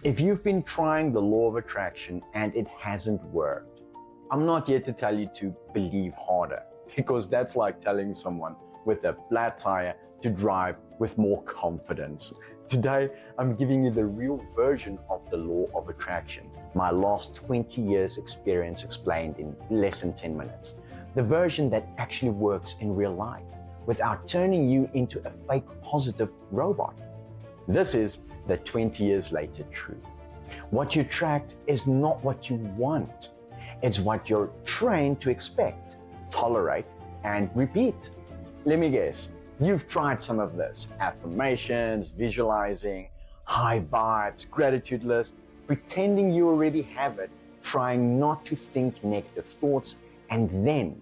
If you've been trying the law of attraction and it hasn't worked, I'm not here to tell you to believe harder, because that's like telling someone with a flat tire to drive with more confidence. Today, I'm giving you the real version of the law of attraction, my last 20 years experience explained in less than 10 minutes. The version that actually works in real life without turning you into a fake positive robot. This is the 20 years later truth. What you attract is not what you want. It's what you're trained to expect, tolerate, and repeat. Let me guess, you've tried some of this: affirmations, visualizing, high vibes, gratitude lists, pretending you already have it, trying not to think negative thoughts, and then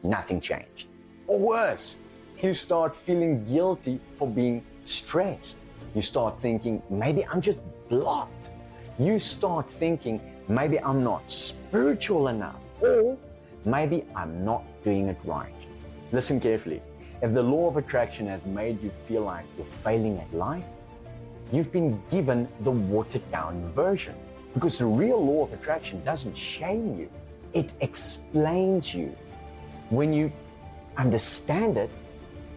nothing changed. Or worse, you start feeling guilty for being stressed. You start thinking, maybe I'm just blocked. You start thinking, maybe I'm not spiritual enough, or maybe I'm not doing it right. Listen carefully. If the law of attraction has made you feel like you're failing at life, you've been given the watered down version. Because the real law of attraction doesn't shame you, it explains you. When you understand it,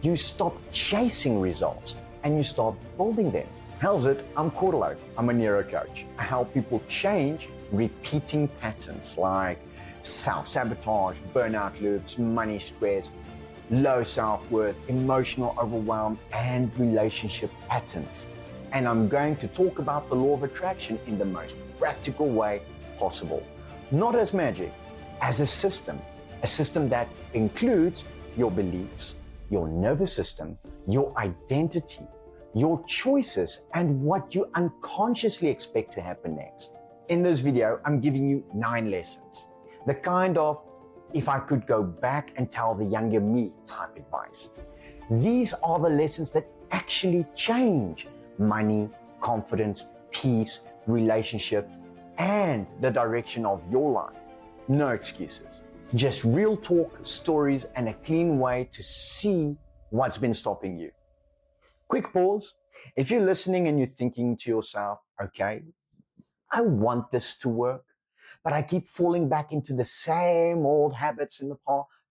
you stop chasing results and you start building them. How's it? I'm Cordelow. I'm a neuro coach. I help people change repeating patterns like self-sabotage, burnout loops, money stress, low self-worth, emotional overwhelm, and relationship patterns. And I'm going to talk about the law of attraction in the most practical way possible. Not as magic, as a system that includes your beliefs, your nervous system, your identity, your choices, and what you unconsciously expect to happen next. In this video, I'm giving you 9 lessons. The kind of, if I could go back and tell the younger me type advice. These are the lessons that actually change money, confidence, peace, relationships, and the direction of your life. No excuses. Just real talk, stories, and a clean way to see what's been stopping you. Quick pause. If you're listening and you're thinking to yourself, okay, I want this to work, but I keep falling back into the same old habits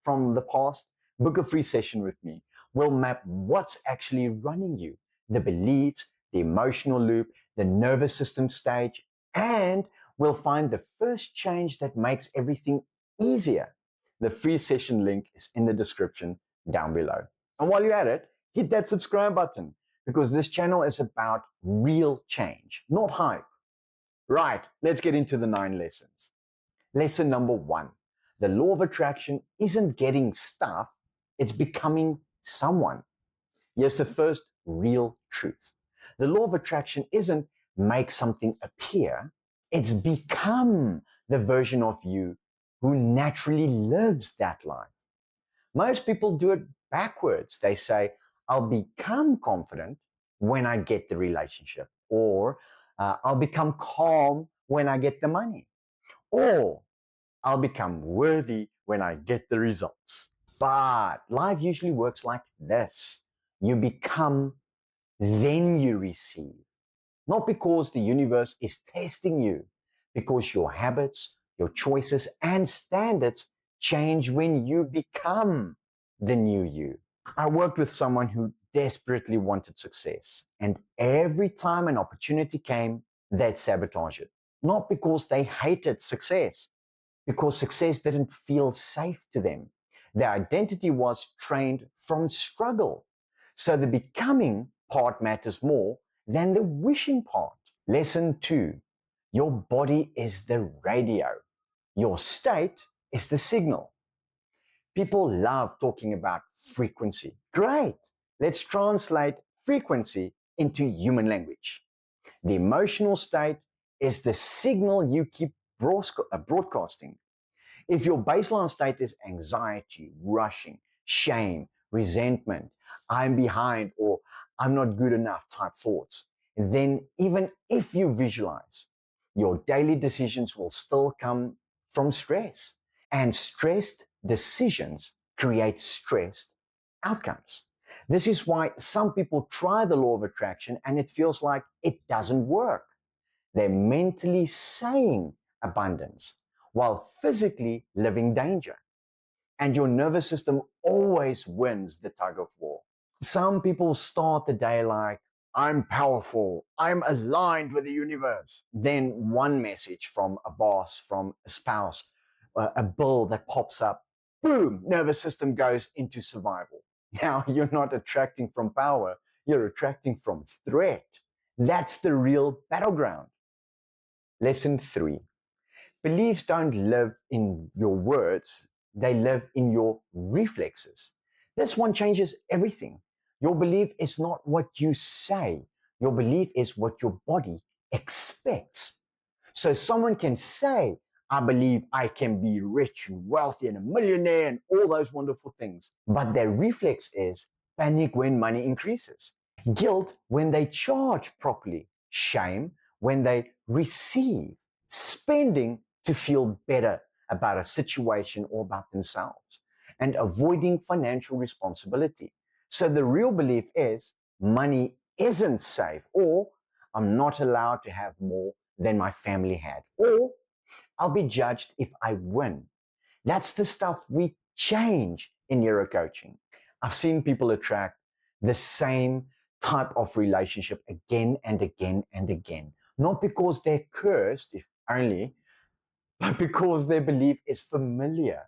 from the past, book a free session with me. We'll map what's actually running you, the beliefs, the emotional loop, the nervous system stage, and we'll find the first change that makes everything easier. The free session link is in the description down below. And while you're at it, hit that subscribe button, because this channel is about real change, not hype. Right, let's get into the 9 lessons. Lesson number 1. The law of attraction isn't getting stuff, it's becoming someone. Here's the first real truth. The law of attraction isn't make something appear, it's become the version of you who naturally lives that life. Most people do it backwards. They say, I'll become confident when I get the relationship, or I'll become calm when I get the money, or I'll become worthy when I get the results. But life usually works like this. You become, then you receive. Not because the universe is testing you, because your habits, your choices, and standards change when you become the new you. I worked with someone who desperately wanted success, and every time an opportunity came, they'd sabotage it. Not because they hated success, because success didn't feel safe to them. Their identity was trained from struggle. So the becoming part matters more than the wishing part. Lesson 2. Your body is the radio. Your state is the signal. People love talking about frequency. Great. Let's translate frequency into human language. The emotional state is the signal you keep broadcasting. If your baseline state is anxiety, rushing, shame, resentment, I'm behind, or I'm not good enough type thoughts, then even if you visualize, your daily decisions will still come from stress. And stressed decisions create stressed outcomes. This is why some people try the law of attraction and it feels like it doesn't work. They're mentally saying abundance while physically living danger. And your nervous system always wins the tug of war. Some people start the day like, I'm powerful, I'm aligned with the universe. Then one message from a boss, from a spouse, a bill that pops up, boom, nervous system goes into survival. Now you're not attracting from power, you're attracting from threat. That's the real battleground. Lesson 3. Beliefs don't live in your words, they live in your reflexes. This one changes everything. Your belief is not what you say, your belief is what your body expects. So someone can say, I believe I can be rich and wealthy and a millionaire and all those wonderful things. But their reflex is panic when money increases, guilt when they charge properly, shame when they receive, spending to feel better about a situation or about themselves, and avoiding financial responsibility. So the real belief is money isn't safe, or I'm not allowed to have more than my family had, or I'll be judged if I win. That's the stuff we change in neuro coaching. I've seen people attract the same type of relationship again and again and again, not because they're cursed, if only, but because their belief is familiar.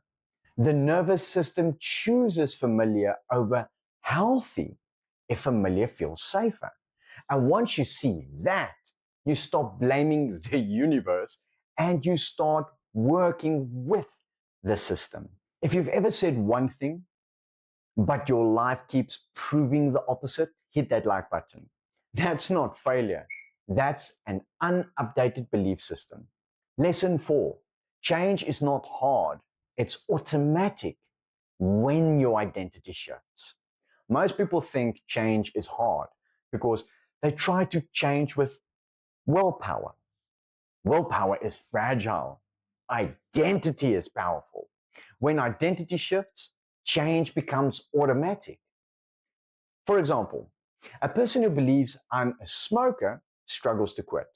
The nervous system chooses familiar over healthy if familiar feels safer. And once you see that, you stop blaming the universe and you start working with the system. If you've ever said one thing, but your life keeps proving the opposite, hit that like button. That's not failure. That's an unupdated belief system. Lesson 4. Change is not hard. It's automatic when your identity shifts. Most people think change is hard because they try to change with willpower. Willpower is fragile. Identity is powerful. When identity shifts, change becomes automatic. For example, a person who believes I'm a smoker struggles to quit.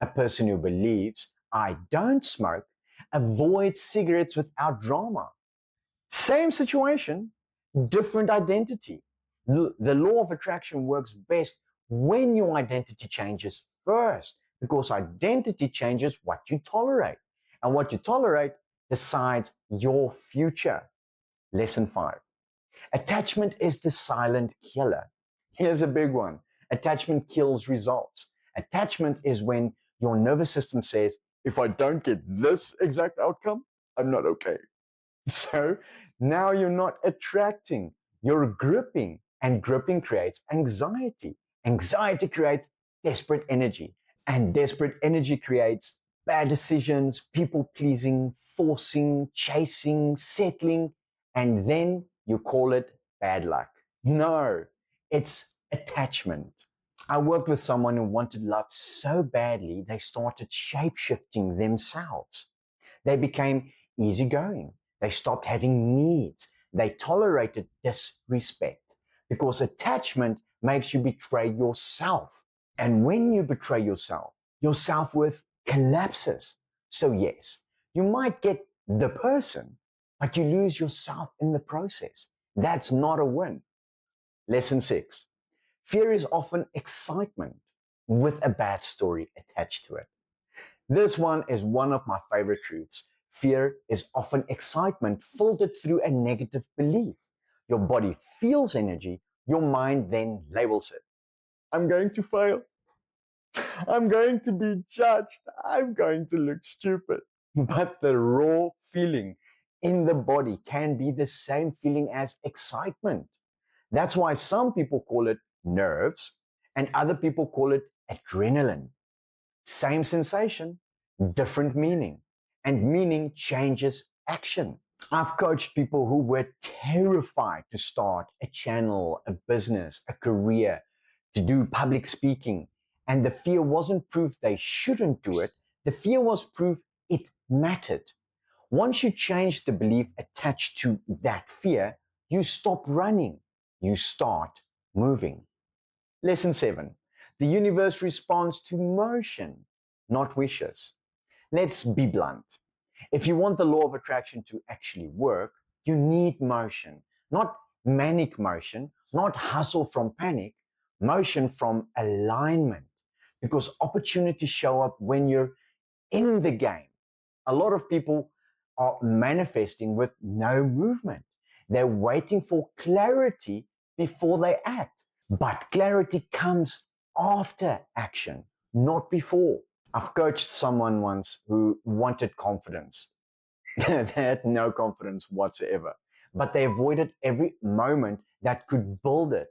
A person who believes I don't smoke avoids cigarettes without drama. Same situation, different identity. The law of attraction works best when your identity changes first, because identity changes what you tolerate. And what you tolerate decides your future. Lesson 5. Attachment is the silent killer. Here's a big one. Attachment kills results. Attachment is when your nervous system says, if I don't get this exact outcome, I'm not okay. So now you're not attracting, you're gripping, and gripping creates anxiety. Anxiety creates desperate energy, and desperate energy creates bad decisions, people pleasing, forcing, chasing, settling, and then you call it bad luck. No, it's attachment. I worked with someone who wanted love so badly they started shape-shifting themselves. They became easygoing. They stopped having needs. They tolerated disrespect because attachment makes you betray yourself. And when you betray yourself, your self-worth collapses. So yes, you might get the person, but you lose yourself in the process. That's not a win. Lesson 6. Fear is often excitement with a bad story attached to it. This one is one of my favorite truths. Fear is often excitement filtered through a negative belief. Your body feels energy, your mind then labels it. I'm going to fail. I'm going to be judged. I'm going to look stupid. But the raw feeling in the body can be the same feeling as excitement. That's why some people call it nerves and other people call it adrenaline. Same sensation, different meaning. And meaning changes action. I've coached people who were terrified to start a channel, a business, a career, to do public speaking. And the fear wasn't proof they shouldn't do it. The fear was proof it mattered. Once you change the belief attached to that fear, you stop running. You start moving. Lesson 7. The universe responds to motion. not wishes. Let's be blunt. If you want the law of attraction to actually work, you need motion, not manic motion, not hustle from panic, motion from alignment. Because opportunities show up when you're in the game. A lot of people are manifesting with no movement. They're waiting for clarity before they act. But clarity comes after action, not before. I've coached someone once who wanted confidence. They had no confidence whatsoever, but they avoided every moment that could build it.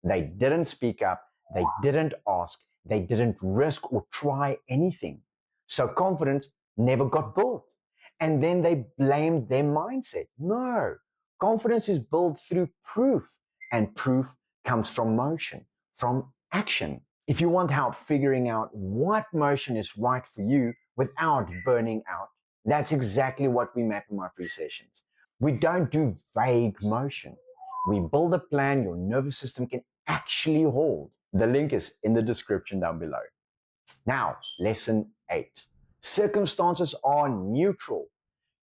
They didn't speak up, they didn't ask, they didn't risk or try anything. So confidence never got built. And then they blamed their mindset. No, confidence is built through proof, and proof comes from motion, from action. If you want help figuring out what motion is right for you without burning out, that's exactly what we map in my free sessions. We don't do vague motion. We build a plan your nervous system can actually hold. The link is in the description down below. Now, lesson 8. Circumstances are neutral.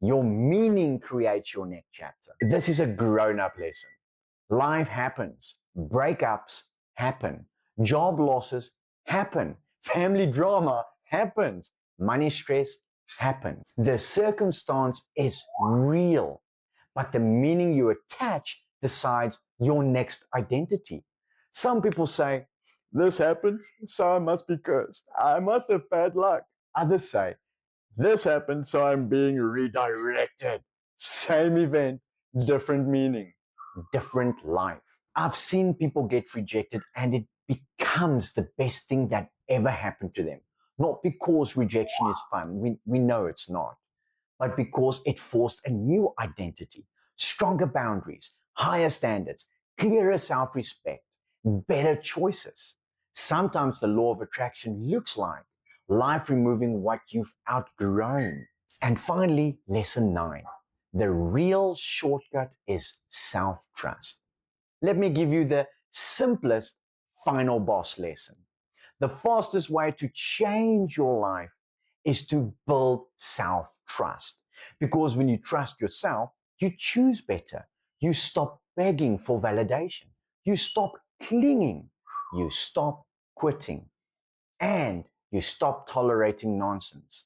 Your meaning creates your next chapter. This is a grown-up lesson. Life happens. Breakups happen. Job losses happen. Family drama happens. Money stress happen. The circumstance is real, but the meaning you attach decides your next identity. Some people say, this happened, so I must be cursed. I must have bad luck. Others say, this happened, so I'm being redirected. Same event, different meaning, different life. I've seen people get rejected and it becomes the best thing that ever happened to them. Not because rejection is fun, we know it's not, but because it forced a new identity, stronger boundaries, higher standards, clearer self-respect, better choices. Sometimes the law of attraction looks like life removing what you've outgrown. And finally, lesson 9. The real shortcut is self-trust. Let me give you the simplest final boss lesson. The fastest way to change your life is to build self-trust. Because when you trust yourself, you choose better. You stop begging for validation. You stop clinging. You stop quitting. And you stop tolerating nonsense.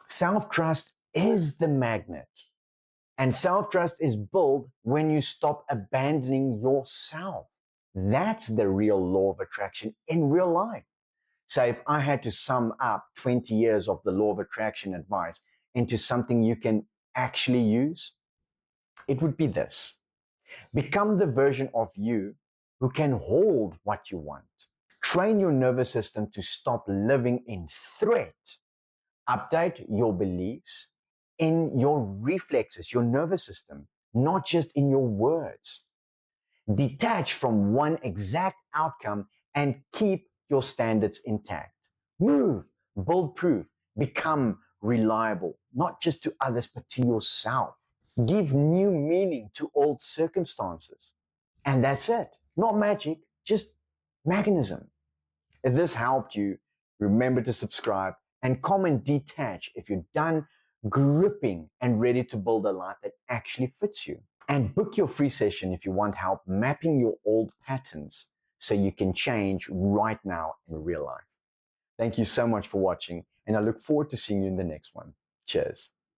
Self-trust is the magnet. And self-trust is built when you stop abandoning yourself. That's the real law of attraction in real life. So if I had to sum up 20 years of the law of attraction advice into something you can actually use, it would be this. Become the version of you who can hold what you want. Train your nervous system to stop living in threat. Update your beliefs in your reflexes, your nervous system, not just in your words. Detach from one exact outcome and keep your standards intact. Move, build proof, become reliable, not just to others, but to yourself. Give new meaning to old circumstances. And that's it. Not magic, just mechanism. If this helped you, remember to subscribe and comment detach if you're done gripping and ready to build a life that actually fits you. And book your free session if you want help mapping your old patterns so you can change right now in real life. Thank you so much for watching, and I look forward to seeing you in the next one. Cheers.